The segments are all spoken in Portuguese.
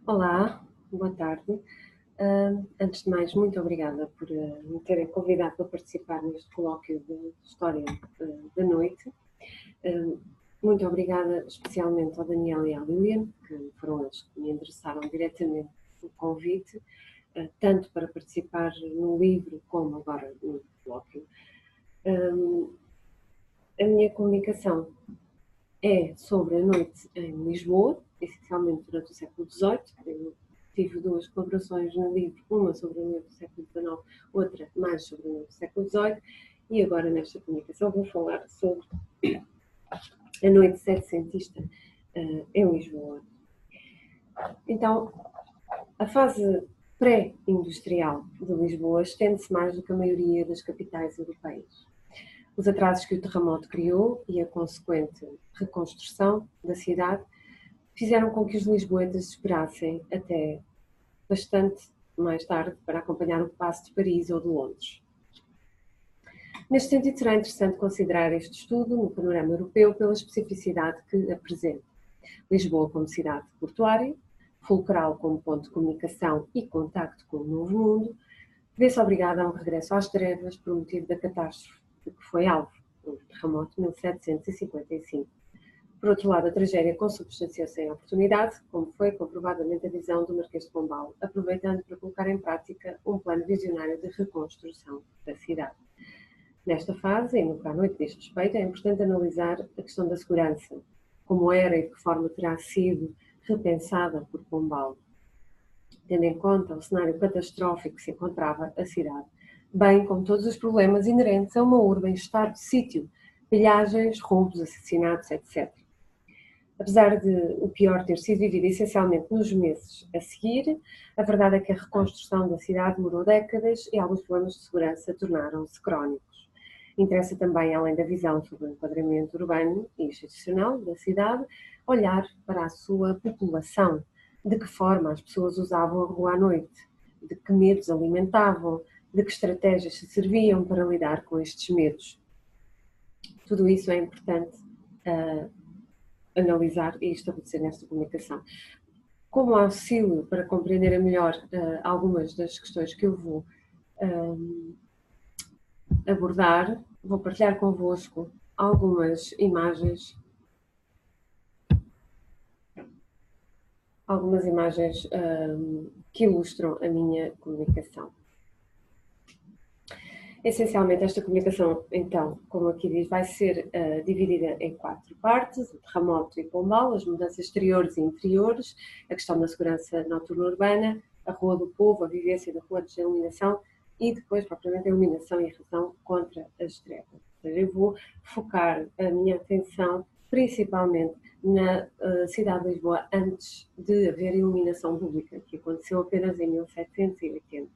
Olá, boa tarde. Antes de mais, muito obrigada por me terem convidado para participar neste colóquio de História da Noite. Ah, Muito obrigada especialmente ao Daniel e à Lilian, que foram eles que me endereçaram diretamente o convite, tanto para participar no livro como agora no colóquio. A minha comunicação é sobre a noite em Lisboa, essencialmente durante o século XVIII. Eu tive duas colaborações no livro, uma sobre a noite do século XIX, outra mais sobre a noite do século XVIII, e agora nesta comunicação vou falar sobre a noite setecentista em Lisboa. Então, a fase pré-industrial de Lisboa estende-se mais do que a maioria das capitais europeias. Os atrasos que o terremoto criou e a consequente reconstrução da cidade fizeram com que os lisboetas esperassem até bastante mais tarde para acompanhar o passo de Paris ou de Londres. Neste sentido, será interessante considerar este estudo no panorama europeu pela especificidade que apresenta. Lisboa como cidade portuária, fulcral como ponto de comunicação e contacto com o novo mundo, vê-se obrigada a um regresso às trevas por motivo da catástrofe de que foi alvo, o terremoto de 1755. Por outro lado, a tragédia consubstanciou-se em oportunidade, como foi comprovadamente a visão do Marquês de Pombal, aproveitando para colocar em prática um plano visionário de reconstrução da cidade. Nesta fase, e no que à noite diz respeito, é importante analisar a questão da segurança, como era e de que forma terá sido repensada por Pombal, tendo em conta o cenário catastrófico que se encontrava a cidade, bem como todos os problemas inerentes a uma urbe em estado de sítio, pilhagens, roubos, assassinatos, etc. Apesar de o pior ter sido vivido essencialmente nos meses a seguir, a verdade é que a reconstrução da cidade demorou décadas e alguns problemas de segurança tornaram-se crónicos. Interessa também, além da visão sobre o enquadramento urbano e institucional da cidade, olhar para a sua população, de que forma as pessoas usavam a rua à noite, de que medos alimentavam, de que estratégias se serviam para lidar com estes medos. Tudo isso é importante analisar e estabelecer nesta comunicação. Como auxílio para compreender melhor algumas das questões que eu vou abordar, vou partilhar convosco algumas imagens que ilustram a minha comunicação. Essencialmente, esta comunicação, então, como aqui diz, vai ser dividida em 4 partes: o terremoto e Pombal, as mudanças exteriores e interiores, a questão da segurança noturna urbana, a Rua do Povo, a vivência da Rua de Iluminação e depois, propriamente, a iluminação e a razão contra as trevas. Ou seja, eu vou focar a minha atenção principalmente na cidade de Lisboa antes de haver iluminação pública, que aconteceu apenas em 1780.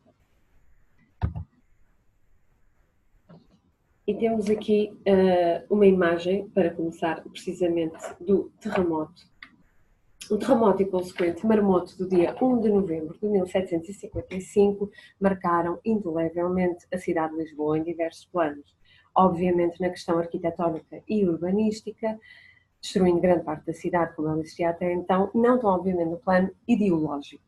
E temos aqui uma imagem, para começar, precisamente do terremoto. O terremoto e consequente maremoto do dia 1 de novembro de 1755 marcaram indelevelmente a cidade de Lisboa em diversos planos. Obviamente na questão arquitetónica e urbanística, destruindo grande parte da cidade como ela existia até então, não tão obviamente no plano ideológico.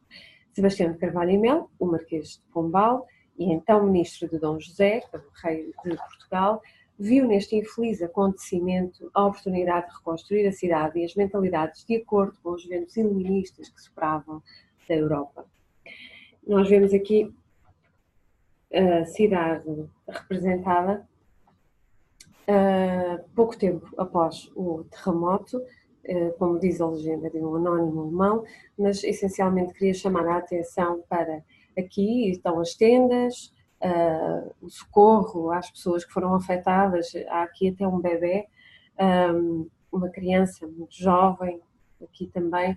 Sebastião de Carvalho e Melo, o Marquês de Pombal, e então ministro de Dom José, o rei de Portugal, viu neste infeliz acontecimento a oportunidade de reconstruir a cidade e as mentalidades de acordo com os ventos iluministas que sopravam da Europa. Nós vemos aqui a cidade representada pouco tempo após o terremoto, como diz a legenda de um anónimo alemão, mas essencialmente queria chamar a atenção para aqui estão as tendas, o socorro às pessoas que foram afetadas, há aqui até um bebê, uma criança muito jovem, aqui também,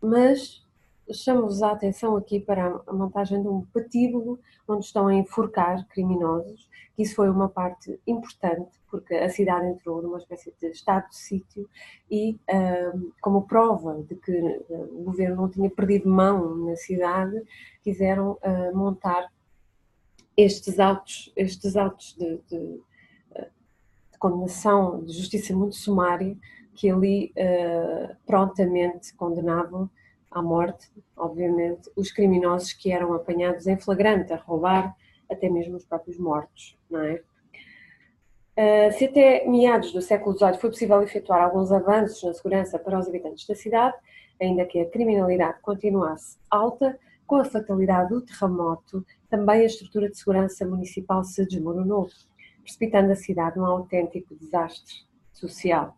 mas chamo-vos a atenção aqui para a montagem de um patíbulo onde estão a enforcar criminosos, que isso foi uma parte importante, porque a cidade entrou numa espécie de estado de sítio e, como prova de que o governo não tinha perdido mão na cidade, quiseram montar estes autos de condenação, de justiça muito sumária, que ali prontamente condenavam à morte, obviamente, os criminosos que eram apanhados em flagrante a roubar até mesmo os próprios mortos, não é? Se até meados do século XVIII foi possível efetuar alguns avanços na segurança para os habitantes da cidade, ainda que a criminalidade continuasse alta, com a fatalidade do terremoto, também a estrutura de segurança municipal se desmoronou, precipitando a cidade num autêntico desastre social.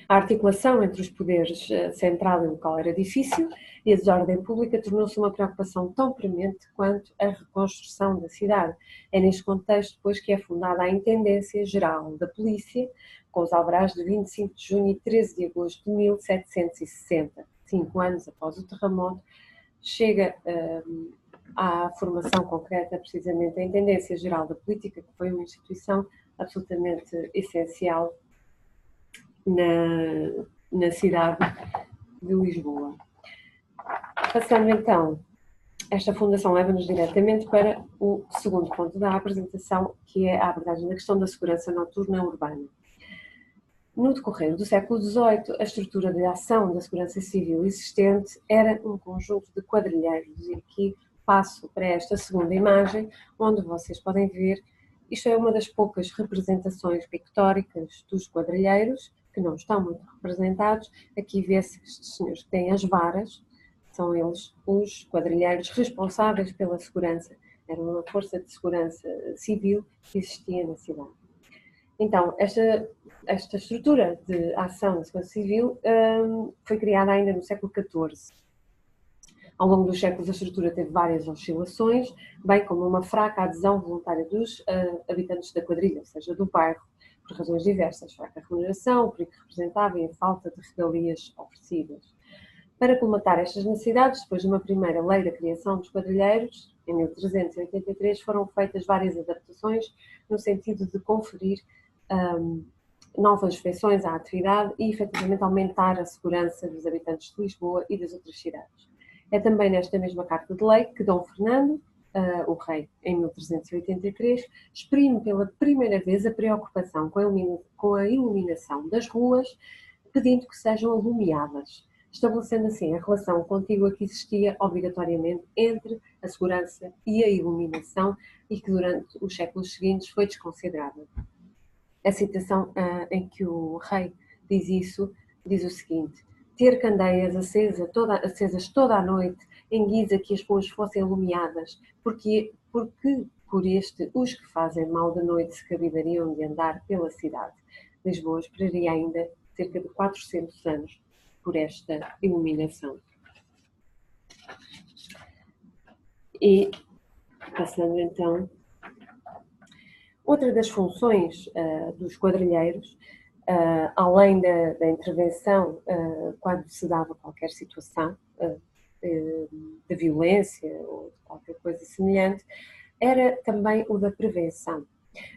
A articulação entre os poderes central e local era difícil e a desordem pública tornou-se uma preocupação tão premente quanto a reconstrução da cidade. É neste contexto, depois, que é fundada a Intendência Geral da Polícia, com os alvarás de 25 de junho e 13 de agosto de 1760. 5 anos após o terremoto, chega à formação concreta, precisamente, a Intendência Geral da Política, que foi uma instituição absolutamente essencial na cidade de Lisboa. Passando então, esta fundação leva-nos diretamente para o segundo ponto da apresentação, que é a abordagem da questão da segurança noturna urbana. No decorrer do século XVIII, a estrutura de ação da segurança civil existente era um conjunto de quadrilheiros, e aqui passo para esta segunda imagem, onde vocês podem ver, isto é uma das poucas representações pictóricas dos quadrilheiros, que não estão muito representados. Aqui vê-se estes senhores que têm as varas, são eles os quadrilheiros responsáveis pela segurança, era uma força de segurança civil que existia na cidade. Então, esta estrutura de ação de segurança civil foi criada ainda no século XIV. Ao longo dos séculos, a estrutura teve várias oscilações, bem como uma fraca adesão voluntária dos habitantes da quadrilha, ou seja, do bairro, por razões diversas, fraca remuneração, o perigo que representava e a falta de regalias oferecidas. Para colmatar estas necessidades, depois de uma primeira lei da criação dos quadrilheiros, em 1383, foram feitas várias adaptações no sentido de conferir novas feições à atividade e, efetivamente, aumentar a segurança dos habitantes de Lisboa e das outras cidades. É também nesta mesma Carta de Lei que Dom Fernando, o rei, em 1383, exprime pela primeira vez a preocupação com a iluminação das ruas, pedindo que sejam alumiadas, estabelecendo assim a relação contígua que existia obrigatoriamente entre a segurança e a iluminação e que durante os séculos seguintes foi desconsiderada. A citação em que o rei diz isso diz o seguinte: ter candeias acesas toda a noite, em guisa que as ruas fossem iluminadas, porque por este os que fazem mal da noite se cabidariam de andar pela cidade. Lisboa esperaria ainda cerca de 400 anos por esta iluminação. E, passando então, outra das funções dos quadrilheiros, além da intervenção quando se dava qualquer situação de violência ou de qualquer coisa semelhante, era também o da prevenção.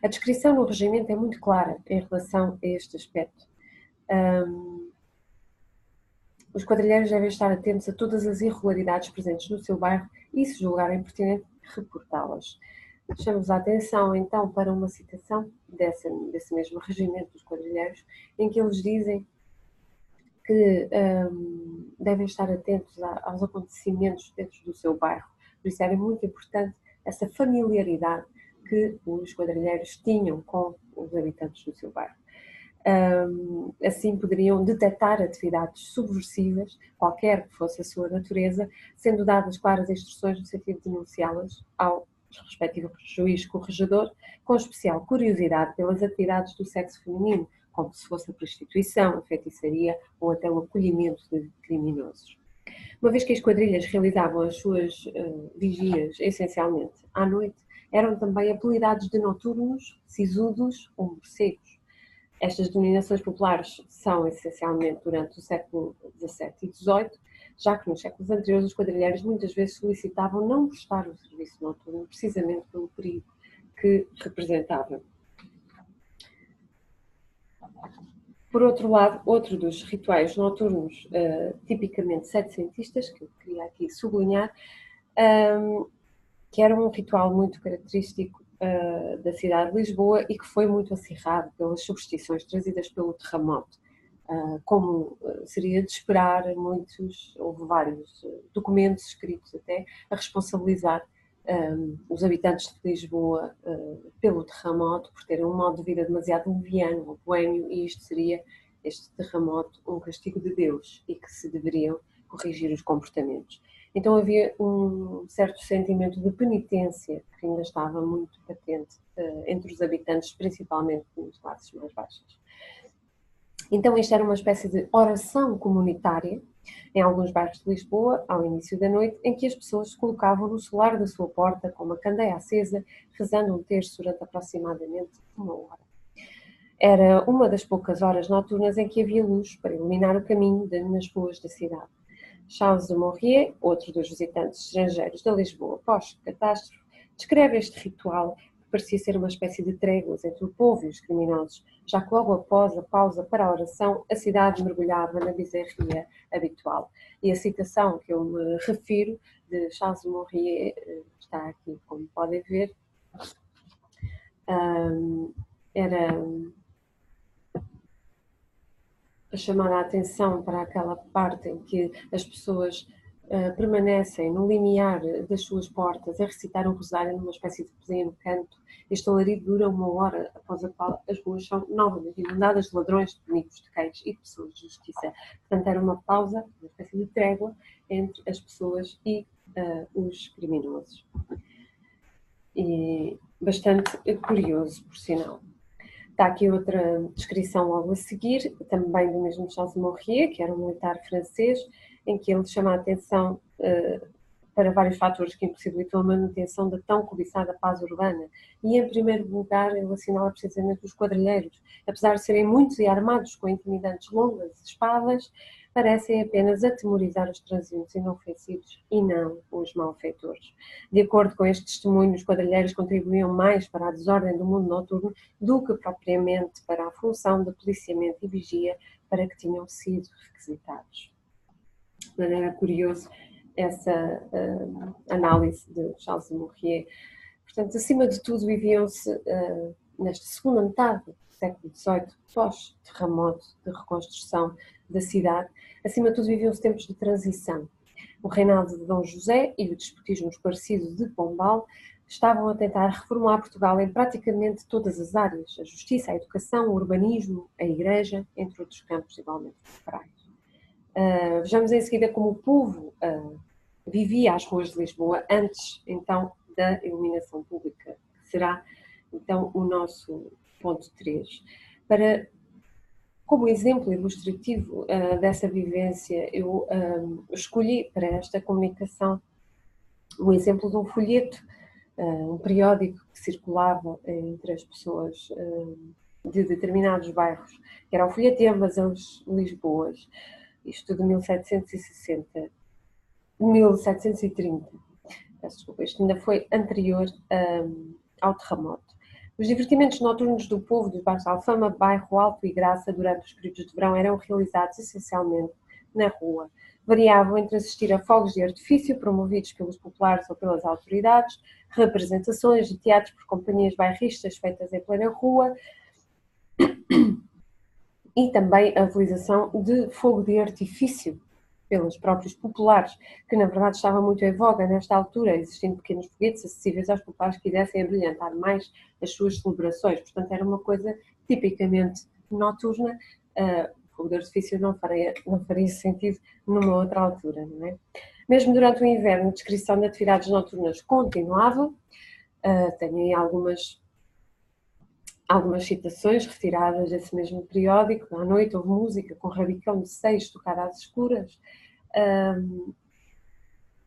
A descrição no regimento é muito clara em relação a este aspecto. Os quadrilheiros devem estar atentos a todas as irregularidades presentes no seu bairro e, se julgarem pertinente, reportá-las. Chamamos a atenção, então, para uma citação desse mesmo regimento dos quadrilheiros, em que eles dizem que devem estar atentos aos acontecimentos dentro do seu bairro. Por isso era muito importante essa familiaridade que os quadrilheiros tinham com os habitantes do seu bairro. Assim poderiam detectar atividades subversivas, qualquer que fosse a sua natureza, sendo dadas claras instruções no sentido de denunciá-las ao respectivo juiz corregedor, com especial curiosidade pelas atividades do sexo feminino, como se fosse a prostituição, a feitiçaria ou até o acolhimento de criminosos. Uma vez que as quadrilhas realizavam as suas vigias essencialmente à noite, eram também apelidados de noturnos, sisudos ou morcegos. Estas denominações populares são essencialmente durante o século XVII e XVIII, já que nos séculos anteriores os quadrilheiros muitas vezes solicitavam não prestar o serviço noturno, precisamente pelo perigo que representava. Por outro lado, outro dos rituais noturnos tipicamente setecentistas, que eu queria aqui sublinhar, que era um ritual muito característico da cidade de Lisboa e que foi muito acirrado pelas superstições trazidas pelo terremoto. Como seria de esperar, houve vários documentos escritos até a responsabilizar os habitantes de Lisboa pelo terremoto, por terem um modo de vida demasiado leviano ou boêmio, e este terremoto, um castigo de Deus, e que se deveriam corrigir os comportamentos. Então havia um certo sentimento de penitência que ainda estava muito patente entre os habitantes, principalmente nas classes mais baixas. Então isto era uma espécie de oração comunitária em alguns bairros de Lisboa, ao início da noite, em que as pessoas se colocavam no solar da sua porta com uma candeia acesa, rezando um terço durante aproximadamente uma hora. Era uma das poucas horas noturnas em que havia luz para iluminar o caminho nas ruas da cidade. Charles de Maurier, outro dos visitantes estrangeiros da Lisboa pós-catástrofe, descreve este ritual que parecia ser uma espécie de tréguas entre o povo e os criminosos, já que logo após a pausa para a oração, a cidade mergulhava na bizarria habitual. E a citação que eu me refiro, de Charles de Maurier, está aqui, como podem ver, era a chamar a atenção para aquela parte em que as pessoas permanecem no limiar das suas portas a recitar o rosário numa espécie de pequeno canto. Este alarido dura uma hora, após a qual as ruas são novamente inundadas de ladrões, de bonitos, de cães e de pessoas de justiça. Portanto, era uma pausa, uma espécie de trégua entre as pessoas e os criminosos. E bastante curioso, por sinal. Está aqui outra descrição logo a seguir, também do mesmo Charles de Maurier, que era um militar francês, em que ele chama a atenção para vários fatores que impossibilitam a manutenção da tão cobiçada paz urbana. E, em primeiro lugar, ele assinala precisamente os quadrilheiros. Apesar de serem muitos e armados com intimidantes longas espadas, parecem apenas atemorizar os transeuntes inofensivos e não os malfeitores. De acordo com este testemunho, os quadrilheiros contribuíam mais para a desordem do mundo noturno do que propriamente para a função de policiamento e vigia para que tinham sido requisitados. De maneira curiosa essa análise de Charles de Maurier. Portanto, acima de tudo, viviam-se nesta segunda metade do século XVIII, pós-terremoto de reconstrução da cidade, acima de tudo viviam-se tempos de transição. O reinado de Dom José e o despotismo esclarecido de Pombal estavam a tentar reformular Portugal em praticamente todas as áreas, a justiça, a educação, o urbanismo, a igreja, entre outros campos igualmente liberais. Vejamos em seguida como o povo vivia às ruas de Lisboa antes, então, da iluminação pública, que será, então, o nosso ponto 3. Como exemplo ilustrativo dessa vivência, eu escolhi para esta comunicação o exemplo de um folheto, um periódico que circulava entre as pessoas de determinados bairros, que era o folheto de ambas as Lisboas, isto de 1760, 1730, peço desculpa, isto ainda foi anterior ao terremoto. Os divertimentos noturnos do povo dos bairros de Alfama, Bairro Alto e Graça durante os períodos de verão eram realizados essencialmente na rua. Variavam entre assistir a fogos de artifício promovidos pelos populares ou pelas autoridades, representações de teatros por companhias bairristas feitas em plena rua e também a utilização de fogo de artifício pelos próprios populares, que na verdade estava muito em voga nesta altura, existindo pequenos foguetes acessíveis aos populares que quisessem abrilhantar mais as suas celebrações. Portanto, era uma coisa tipicamente noturna. O fogo de artifício não faria sentido numa outra altura, não é? Mesmo durante o inverno, a descrição de atividades noturnas continuava. Tenho aí algumas citações retiradas desse mesmo periódico. À noite houve música com rabicão de 6 tocar às escuras,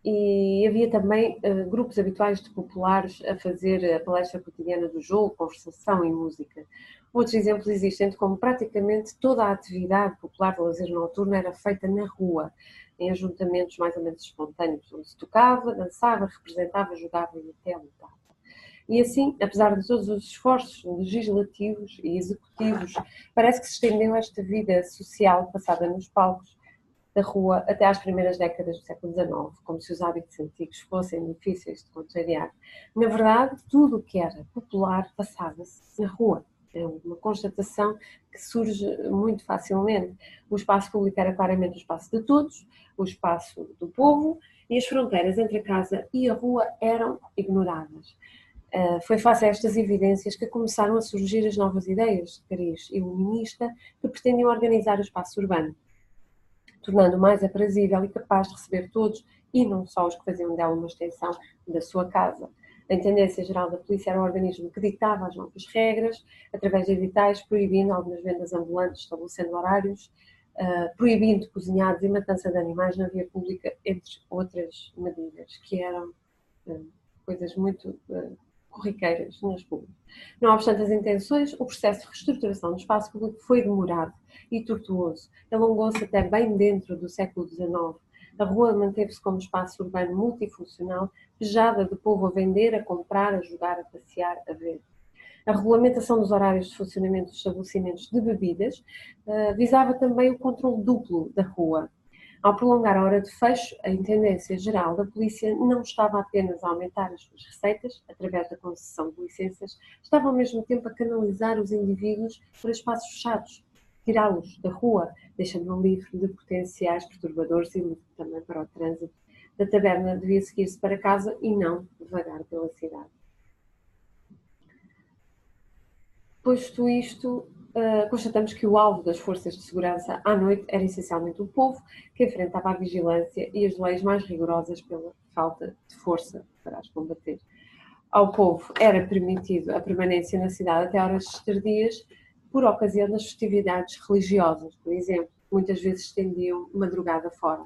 e havia também grupos habituais de populares a fazer a palestra cotidiana do jogo, conversação e música. Outros exemplos existem de como praticamente toda a atividade popular de lazer noturno era feita na rua, em ajuntamentos mais ou menos espontâneos, onde se tocava, dançava, representava, jogava e até lutava. E assim, apesar de todos os esforços legislativos e executivos, parece que se estendeu esta vida social passada nos palcos da rua até às primeiras décadas do século XIX, como se os hábitos antigos fossem difíceis de contrariar. Na verdade, tudo o que era popular passava-se na rua. é uma constatação que surge muito facilmente. O espaço público era claramente o espaço de todos, o espaço do povo, e as fronteiras entre a casa e a rua eram ignoradas. Foi face a estas evidências que começaram a surgir as novas ideias de cariz iluminista que pretendiam organizar o espaço urbano, tornando mais aprazível e capaz de receber todos, e não só os que faziam dela uma extensão da sua casa. A Intendência Geral da Polícia era um organismo que ditava as novas regras, através de editais, proibindo algumas vendas ambulantes, estabelecendo horários, proibindo cozinhados e matança de animais na via pública, entre outras medidas, que eram coisas muito corriqueiras nas públicas. Não obstante as intenções, o processo de reestruturação do espaço público foi demorado e tortuoso. Alongou-se até bem dentro do século XIX. A rua manteve-se como espaço urbano multifuncional, pejada de povo a vender, a comprar, a jogar, a passear, a ver. A regulamentação dos horários de funcionamento dos estabelecimentos de bebidas visava também o controle duplo da rua. Ao prolongar a hora de fecho, a Intendência Geral da Polícia não estava apenas a aumentar as suas receitas, através da concessão de licenças, estava ao mesmo tempo a canalizar os indivíduos para espaços fechados, tirá-los da rua, deixando-o livre de potenciais perturbadores e também para o trânsito. Da taberna devia seguir-se para casa e não vagar pela cidade. Posto isto, constatamos que o alvo das forças de segurança à noite era essencialmente o povo, que enfrentava a vigilância e as leis mais rigorosas pela falta de força para as combater. Ao povo era permitido a permanência na cidade até horas tardias, por ocasião das festividades religiosas, por exemplo, muitas vezes estendiam madrugada fora.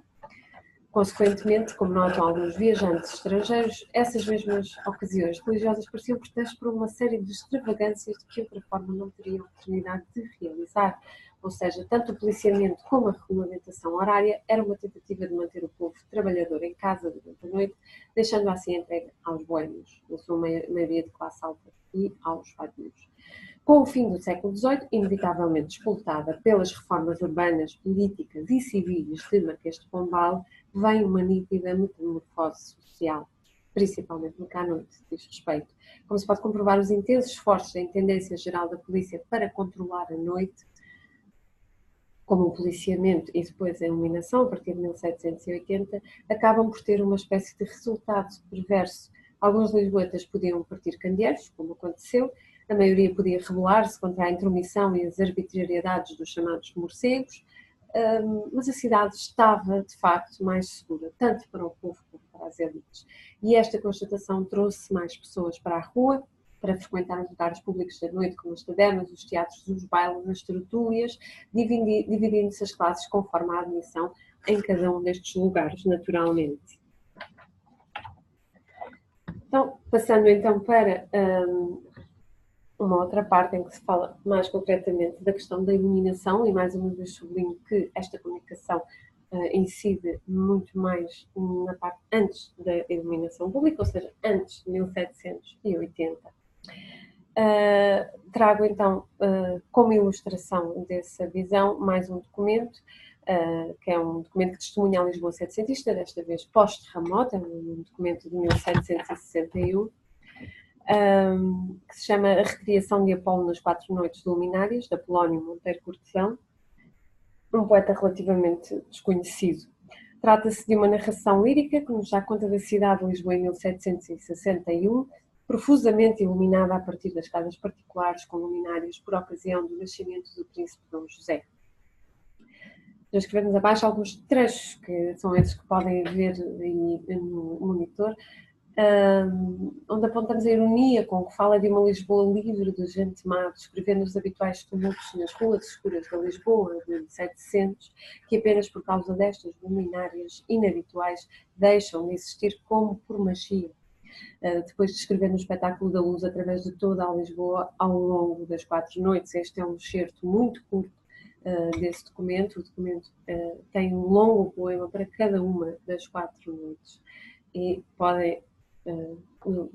Consequentemente, como notam alguns viajantes estrangeiros, essas mesmas ocasiões religiosas pareciam pretexto por uma série de extravagâncias de que outra forma não teriam oportunidade de realizar. Ou seja, tanto o policiamento como a regulamentação horária era uma tentativa de manter o povo trabalhador em casa durante a noite, deixando assim entregue aos boêmios, na sua maioria de classe alta, e aos vadios. Com o fim do século XVIII, inevitavelmente despoltada pelas reformas urbanas, políticas e civis de Marquês de Pombal, vem uma nítida metamorfose social, principalmente no que à noite diz respeito. Como se pode comprovar, os intensos esforços da Intendência Geral da Polícia para controlar a noite, como o policiamento e depois a iluminação, a partir de 1780, acabam por ter uma espécie de resultado perverso. Alguns lisboetas podiam partir candeeiros, como aconteceu, a maioria podia rebelar-se contra a intromissão e as arbitrariedades dos chamados morcegos, mas a cidade estava, de facto, mais segura, tanto para o povo como para as elites. E esta constatação trouxe mais pessoas para a rua, para frequentar os lugares públicos da noite, como as tabernas, os teatros, os bailes, as tertúlias, dividindo-se as classes conforme a admissão em cada um destes lugares, naturalmente. Então, passando então para uma outra parte em que se fala mais concretamente da questão da iluminação, e mais uma vez sublinho que esta comunicação incide muito mais na parte antes da iluminação pública, ou seja, antes de 1780. Trago então como ilustração dessa visão mais um documento, que é um documento que testemunha a Lisboa setecentista, desta vez pós-terremoto, é um documento de 1761, que se chama A Recriação de Apolo nas Quatro Noites Luminárias, de Apolónio Monteiro Cortesão, um poeta relativamente desconhecido. Trata-se de uma narração lírica que nos dá conta da cidade de Lisboa em 1761, profusamente iluminada a partir das casas particulares com luminárias por ocasião do nascimento do príncipe Dom José. Já escrevemos abaixo alguns trechos, que são esses que podem ver aí no monitor, onde apontamos a ironia com que fala de uma Lisboa livre de gente má, descrevendo os habituais tumultos nas ruas escuras da Lisboa de 700, que apenas por causa destas luminárias inabituais deixam de existir como por magia. Depois de escrever no espetáculo da luz através de toda a Lisboa ao longo das 4 noites. Este é um excerto muito curto desse documento. O documento tem um longo poema para cada uma das 4 noites e podem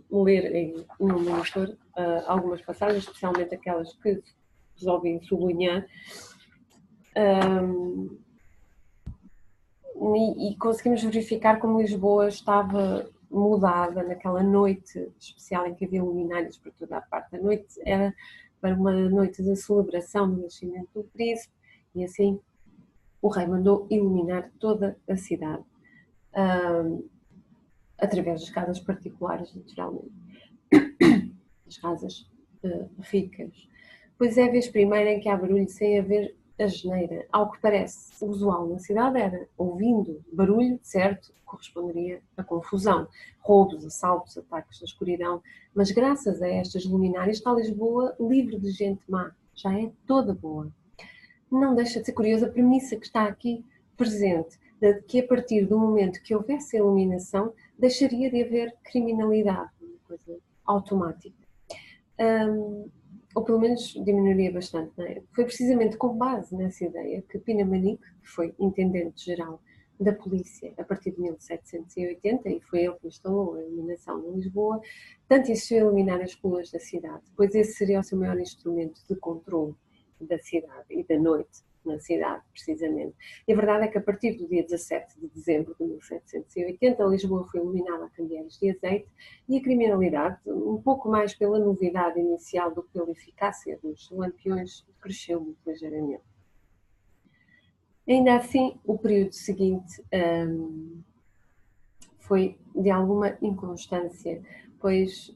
ler no monitor algumas passagens, especialmente aquelas que resolvi sublinhar, e conseguimos verificar como Lisboa estava mudada naquela noite especial em que havia luminárias por toda a parte. A noite era para uma noite de celebração do nascimento do príncipe, e assim o rei mandou iluminar toda a cidade, através das casas particulares, naturalmente, as casas ricas. Pois é a vez primeira em que há barulho sem haver asneira. Ao que parece, o usual na cidade era, ouvindo barulho, certo, corresponderia a confusão, roubos, assaltos, ataques na escuridão, mas graças a estas luminárias está Lisboa livre de gente má, já é toda boa. Não deixa de ser curiosa a premissa que está aqui presente, de que a partir do momento que houvesse iluminação, deixaria de haver criminalidade, uma coisa automática. Ou pelo menos diminuiria bastante, não é? Foi precisamente com base nessa ideia que Pina Manique, que foi intendente-geral da polícia a partir de 1780, e foi ele que instalou a iluminação em Lisboa, tanto insistiu em iluminar as ruas da cidade, pois esse seria o seu maior instrumento de controle da cidade e da noite na cidade, precisamente. E a verdade é que a partir do dia 17 de dezembro de 1780, Lisboa foi iluminada a candeeiros de azeite e a criminalidade, um pouco mais pela novidade inicial do que pela eficácia dos lampiões, cresceu muito ligeiramente. Ainda assim, o período seguinte foi de alguma inconstância, pois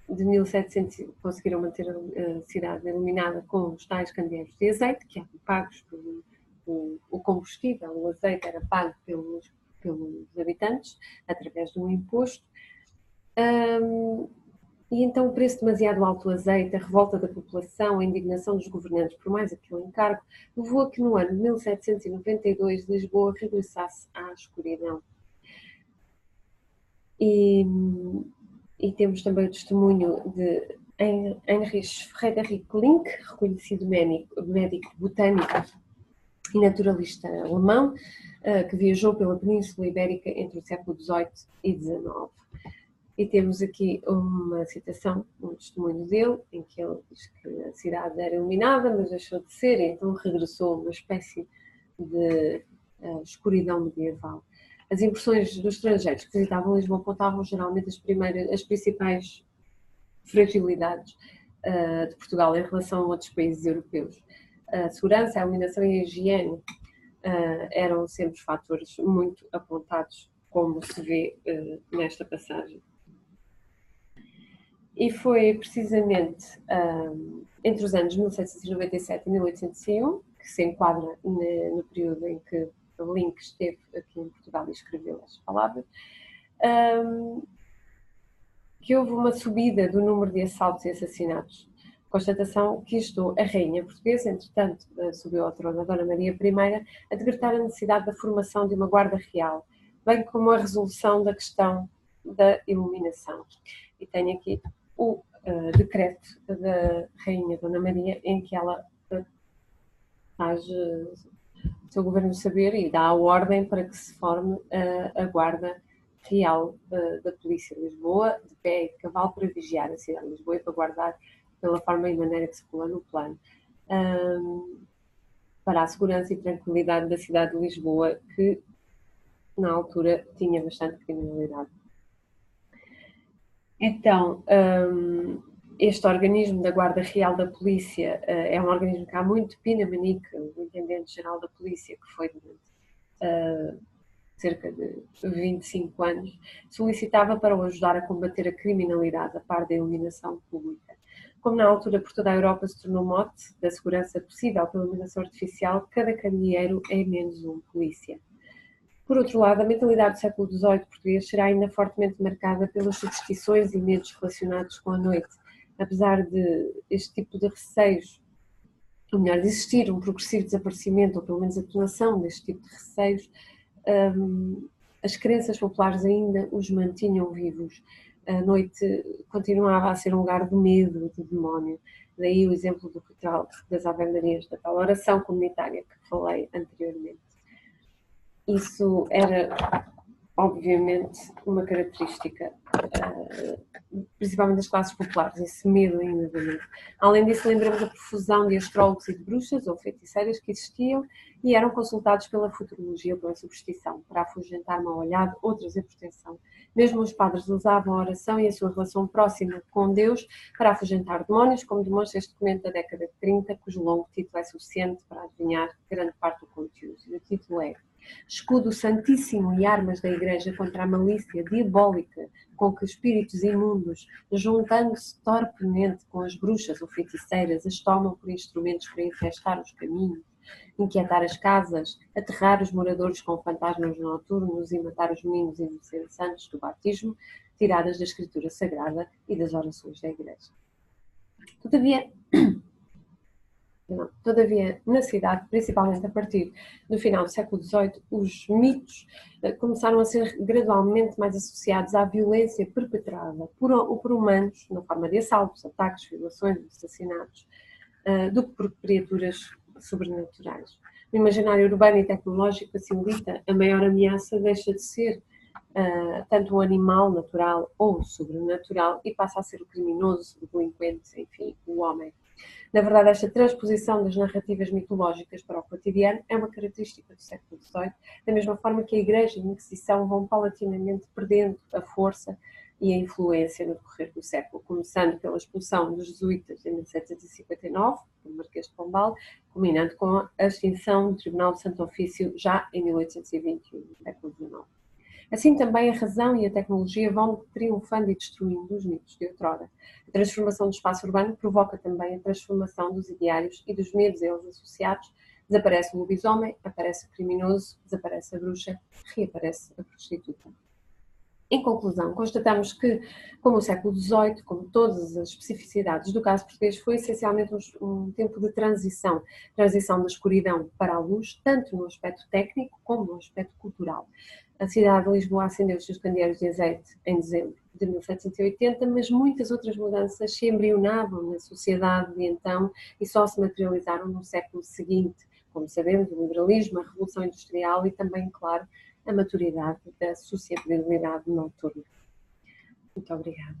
de 1700 conseguiram manter a cidade iluminada com os tais candeeiros de azeite, que eram pagos pelo o combustível, o azeite era pago pelos habitantes, através de um imposto. E então o preço demasiado alto do azeite, a revolta da população, a indignação dos governantes por mais aquele encargo, levou a que no ano de 1792 Lisboa regressasse à escuridão. E temos também o testemunho de Heinrich Friedrich Link, reconhecido médico botânico e naturalista alemão, que viajou pela Península Ibérica entre o século XVIII e XIX. E temos aqui uma citação, um testemunho dele, em que ele diz que a cidade era iluminada, mas deixou de ser, e então regressou a uma espécie de escuridão medieval. As impressões dos estrangeiros que visitavam Lisboa apontavam geralmente as principais fragilidades de Portugal em relação a outros países europeus. A segurança, a iluminação e a higiene eram sempre fatores muito apontados, como se vê nesta passagem. E foi precisamente entre os anos 1797 e 1801, que se enquadra no período em que Link esteve aqui em Portugal e escreveu as palavras, que houve uma subida do número de assaltos e assassinatos. Constatação que isto, a rainha portuguesa, entretanto, subiu ao trono a Dona Maria I, a decretar a necessidade da formação de uma guarda real, bem como a resolução da questão da iluminação. E tenho aqui o decreto da rainha Dona Maria, em que ela faz o seu governo saber e dá a ordem para que se forme a guarda real da Polícia de Lisboa, de pé e de cavalo, para vigiar a cidade de Lisboa e para guardar pela forma e maneira que se pula no plano, para a segurança e tranquilidade da cidade de Lisboa, que na altura tinha bastante criminalidade. Então, este organismo da Guarda Real da Polícia é um organismo que há muito, Pina Manique, o intendente-geral da Polícia, que foi durante cerca de 25 anos, solicitava para o ajudar a combater a criminalidade a par da iluminação pública. Como na altura por toda a Europa se tornou mote da segurança possível pela iluminação artificial, cada candeeiro é menos um polícia. Por outro lado, a mentalidade do século XVIII português será ainda fortemente marcada pelas superstições e medos relacionados com a noite. Apesar de este tipo de receios, ou melhor, de existir um progressivo desaparecimento, ou pelo menos a atenuação deste tipo de receios, as crenças populares ainda os mantinham vivos. A noite continuava a ser um lugar de medo, de demónio. Daí o exemplo do ritual das Ave-Marias, da tal oração comunitária que falei anteriormente. Isso era obviamente, uma característica, principalmente das classes populares, esse medo ainda da noite. Além disso, lembramos a profusão de astrólogos e de bruxas ou feiticeiras que existiam e eram consultados pela futurologia ou pela superstição, para afugentar mal-olhado ou trazer proteção. Mesmo os padres usavam a oração e a sua relação próxima com Deus para afugentar demónios, como demonstra este documento da década de 30, cujo longo título é suficiente para adivinhar grande parte do conteúdo. E o título é: Escudo santíssimo e armas da Igreja contra a malícia diabólica com que espíritos imundos, juntando-se torpemente com as bruxas ou feiticeiras, as tomam por instrumentos para infestar os caminhos, inquietar as casas, aterrar os moradores com fantasmas noturnos e matar os meninos inocentes antes do batismo, tiradas da Escritura Sagrada e das orações da Igreja. Todavia, na cidade, principalmente a partir do final do século XVIII, os mitos começaram a ser gradualmente mais associados à violência perpetrada por humanos, na forma de assaltos, ataques, violações, assassinatos, do que por criaturas sobrenaturais. No imaginário urbano e tecnológico, a simbolita, a maior ameaça deixa de ser tanto um animal natural ou sobrenatural e passa a ser o criminoso, o delinquente, enfim, o homem. Na verdade, esta transposição das narrativas mitológicas para o cotidiano é uma característica do século XVIII, da mesma forma que a Igreja e a Inquisição vão paulatinamente perdendo a força e a influência no decorrer do século, começando pela expulsão dos jesuítas em 1759, pelo Marquês de Pombal, culminando com a extinção do Tribunal de Santo Ofício já em 1821, no século XIX. Assim também a razão e a tecnologia vão triunfando e destruindo os mitos de outrora. A transformação do espaço urbano provoca também a transformação dos ideários e dos medos a eles associados. Desaparece o lobisomem, aparece o criminoso, desaparece a bruxa, reaparece a prostituta. Em conclusão, constatamos que, como o século XVIII, como todas as especificidades do caso português, foi essencialmente um tempo de transição da escuridão para a luz, tanto no aspecto técnico como no aspecto cultural. A cidade de Lisboa acendeu os seus candeeiros de azeite em dezembro de 1780, mas muitas outras mudanças se embrionavam na sociedade de então e só se materializaram no século seguinte, como sabemos, o liberalismo, a Revolução Industrial e também, claro, a maturidade da sociabilidade noturna. Muito obrigada.